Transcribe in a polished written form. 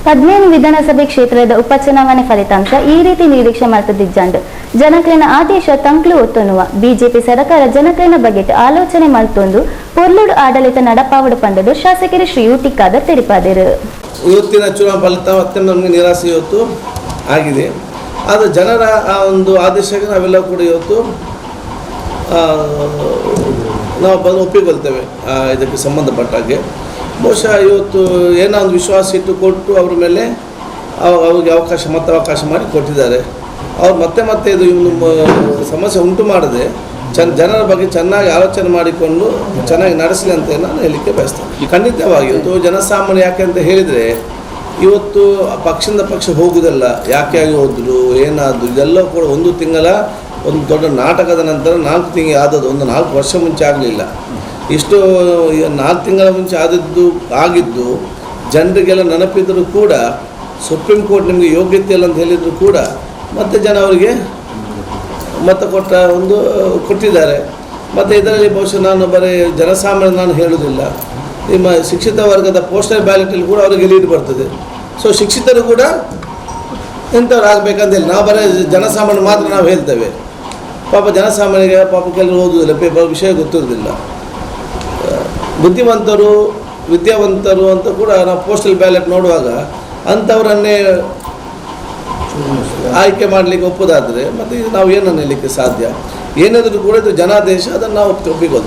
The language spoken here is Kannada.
17 ವಿಧಾನಸಭೆ ಕ್ಷೇತ್ರದ ಉಪಚುನಾವಣೆ ಫಲಿತಾಂಶ ಈ ರೀತಿ ನಿರೀಕ್ಷೆ ಮಾಡ್ತಿದ್ದಂಡು ಜನಕ್ಲೆನ ಆದೇಶ ತಂಕ್ಲು ಒತ್ತೊನ್ನುವ ಬಿಜೆಪಿ ಸರ್ಕಾರ ಜನಕ್ಲೆನ ಬಗೆಟ್ ಆಲೋಚನೆ ಮಲ್ತೊಂದು ಪೊರ್ಲುಡು ಆಡಳಿತ ನಡಪಾವಡು ಪಂಡದು ಶಾಸಕರು ಶ್ರೀ ಯುಟಿ ಖಾದರ್ ತಿಳಿಪಾದರು. ಇವತ್ತಿನ ಚುನಾವಣಾ ಫಲಿತಾಂಶ ನಮಗೆ ನಿರಾಸೆ ಇವತ್ತು ಆಗಿದೆ. ಆದರೆ ಜನರ ಆ ಒಂದು ಆದೇಶಕ್ಕೆ ನಾವೆಲ್ಲ ಕೂಡ ಇವತ್ತು ನಾವು ಬಂದು ಒಪ್ಪಿಕೊಳ್ತೇವೆ. ಇದಕ್ಕೆ ಸಂಬಂಧಪಟ್ಟ ಹಾಗೆ ಬಹುಶಃ ಇವತ್ತು ಏನೋ ಒಂದು ವಿಶ್ವಾಸ ಇಟ್ಟು ಕೊಟ್ಟು ಅವ್ರ ಮೇಲೆ ಅವ್ರಿಗೆ ಅವಕಾಶ ಮಾಡಿ ಕೊಟ್ಟಿದ್ದಾರೆ. ಅವ್ರು ಮತ್ತೆ ಇದು ಸಮಸ್ಯೆ ಉಂಟು ಮಾಡದೆ ಜನರ ಬಗ್ಗೆ ಚೆನ್ನಾಗಿ ಆಲೋಚನೆ ಮಾಡಿಕೊಂಡು ಚೆನ್ನಾಗಿ ನಡೆಸಲಿ ಅಂತ ನಾನು ಹೇಳಲಿಕ್ಕೆ ಬಯಸ್ತೇನೆ. ಖಂಡಿತವಾಗಿ ಇವತ್ತು ಜನಸಾಮಾನ್ಯ ಯಾಕೆ ಅಂತ ಹೇಳಿದರೆ ಇವತ್ತು ಪಕ್ಷದಿಂದ ಪಕ್ಷ ಹೋಗುವುದಲ್ಲ, ಯಾಕೆ ಆಗಿ ಹೋದ್ರು ಏನಾದ್ರು ಇದೆಲ್ಲ ಕೂಡ ಒಂದು ತಿಂಗಳ ಒಂದು ದೊಡ್ಡ ನಾಟಕದ ನಂತರ 4 ತಿಂಗಳು ಆದದ್ದು, ಒಂದು 4 ವರ್ಷ ಮುಂಚೆ ಆಗಲಿಲ್ಲ. ಇಷ್ಟು 4 ತಿಂಗಳ ಮುಂಚೆ ಆಗಿದ್ದು ಜನರಿಗೆಲ್ಲ ನೆನಪಿದ್ದರೂ ಕೂಡ ಸುಪ್ರೀಂ ಕೋರ್ಟ್ ನಿಮಗೆ ಯೋಗ್ಯತೆ ಇಲ್ಲ ಅಂತ ಹೇಳಿದ್ರು ಕೂಡ ಮತ್ತೆ ಜನ ಅವರಿಗೆ ಮತ ಕೊಟ್ಟಿದ್ದಾರೆ. ಮತ್ತು ಇದರಲ್ಲಿ ಬಹುಶಃ ನಾನು ಬರೀ ಜನಸಾಮಾನ್ಯ ನಾನು ಹೇಳುವುದಿಲ್ಲ, ನಿಮ್ಮ ಶಿಕ್ಷಿತ ವರ್ಗದ ಪೋಸ್ಟಲ್ ಬ್ಯಾಲೆಟಲ್ಲಿ ಕೂಡ ಅವರಿಗೆ ಲೀಡ್ ಬರ್ತದೆ. ಸೊ ಶಿಕ್ಷಿತರು ಕೂಡ ಎಂಥವ್ರು ಆಗಬೇಕಂತ ಹೇಳಿ ನಾವು ಬರೀ ಜನಸಾಮಾನ್ಯ ಮಾತ್ರ ನಾವು ಹೇಳ್ತೇವೆ. ಪಾಪ ಜನಸಾಮಾನ್ಯರಿಗೆ ಕೆಲವರು ಓದುವುದಿಲ್ಲ, ಪೇಪರ್ ವಿಷಯ ಗೊತ್ತಿರೋದಿಲ್ಲ. ಬುದ್ಧಿವಂತರು ವಿದ್ಯಾವಂತರು ಅಂತ ಕೂಡ ನಾವು ಪೋಸ್ಟಲ್ ಬ್ಯಾಲೆಟ್ ನೋಡುವಾಗ ಅಂಥವರನ್ನೇ ಆಯ್ಕೆ ಮಾಡಲಿಕ್ಕೆ ಒಪ್ಪೋದಾದರೆ ಮತ್ತು ನಾವು ಏನನ್ನು ಹೇಳಲಿಕ್ಕೆ ಸಾಧ್ಯ? ಏನಾದರೂ ಕೂಡ ಇದು ಜನಾದೇಶ, ಅದನ್ನು ನಾವು ಒಪ್ಪಿಕೊಳ್ಳೋದು.